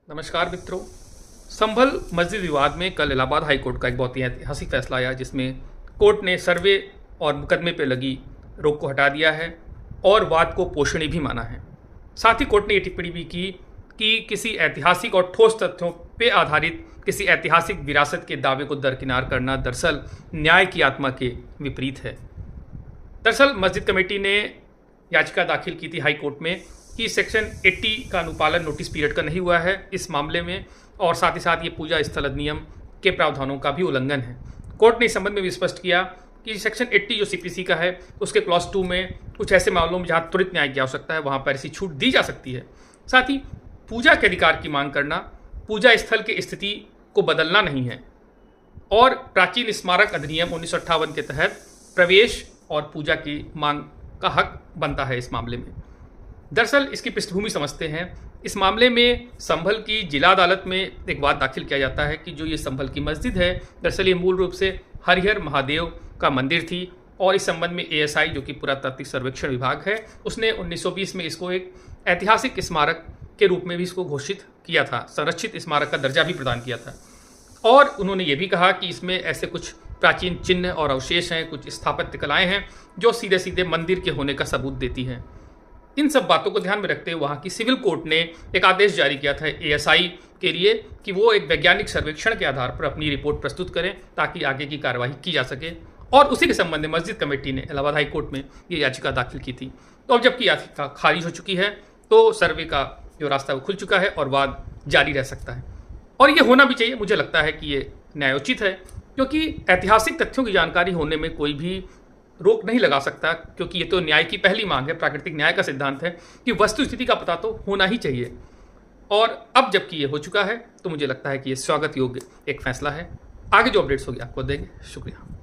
नमस्कार मित्रों। संभल मस्जिद विवाद में कल इलाहाबाद हाई कोर्ट का एक बहुत ही ऐतिहासिक फैसला आया, जिसमें कोर्ट ने सर्वे और मुकदमे पर लगी रोक को हटा दिया है और वाद को पोषणीय भी माना है। साथ ही कोर्ट ने ये टिप्पणी भी की कि किसी ऐतिहासिक और ठोस तथ्यों पर आधारित किसी ऐतिहासिक विरासत के दावे को दरकिनार करना दरअसल न्याय की आत्मा के विपरीत है। दरअसल मस्जिद कमेटी ने याचिका दाखिल की थी हाई कोर्ट में कि सेक्शन 80 का अनुपालन नोटिस पीरियड का नहीं हुआ है इस मामले में, और साथ ही साथ ये पूजा स्थल अधिनियम के प्रावधानों का भी उल्लंघन है। कोर्ट ने इस संबंध में भी स्पष्ट किया कि सेक्शन 80 जो सीपीसी का है उसके क्लॉज 2 में कुछ ऐसे मामलों में जहां त्वरित न्याय की आवश्यकता है वहां पर ऐसी छूट दी जा सकती है। साथ ही पूजा के अधिकार की मांग करना पूजा स्थल की स्थिति को बदलना नहीं है, और प्राचीन स्मारक अधिनियम 1958 के तहत प्रवेश और पूजा की मांग का हक बनता है इस मामले में। दरअसल इसकी पृष्ठभूमि समझते हैं। इस मामले में संभल की जिला अदालत में एक वाद दाखिल किया जाता है कि जो ये संभल की मस्जिद है, दरअसल ये मूल रूप से हरिहर महादेव का मंदिर थी, और इस संबंध में एएसआई जो कि पुरातात्विक सर्वेक्षण विभाग है उसने 1920 में इसको एक ऐतिहासिक स्मारक के रूप में भी इसको घोषित किया था, संरक्षित स्मारक का दर्जा भी प्रदान किया था। और उन्होंने ये भी कहा कि इसमें ऐसे कुछ प्राचीन चिन्ह और अवशेष हैं, कुछ स्थापत्य कलाएँ हैं जो सीधे सीधे मंदिर के होने का सबूत देती हैं। इन सब बातों को ध्यान में रखते हुए वहाँ की सिविल कोर्ट ने एक आदेश जारी किया था एएसआई के लिए कि वो एक वैज्ञानिक सर्वेक्षण के आधार पर अपनी रिपोर्ट प्रस्तुत करें ताकि आगे की कार्रवाई की जा सके, और उसी के संबंध में मस्जिद कमेटी ने इलाहाबाद हाई कोर्ट में ये याचिका दाखिल की थी। तो अब जबकि याचिका खारिज हो चुकी है तो सर्वे का जो रास्ता वो खुल चुका है और वाद जारी रह सकता है, और ये होना भी चाहिए। मुझे लगता है कि ये न्यायोचित है, क्योंकि ऐतिहासिक तथ्यों की जानकारी होने में कोई भी रोक नहीं लगा सकता, क्योंकि ये तो न्याय की पहली मांग है। प्राकृतिक न्याय का सिद्धांत है कि वस्तु स्थिति का पता तो होना ही चाहिए, और अब जबकि ये हो चुका है तो मुझे लगता है कि ये स्वागत योग्य एक फैसला है। आगे जो अपडेट्स होगी आपको देंगे। शुक्रिया।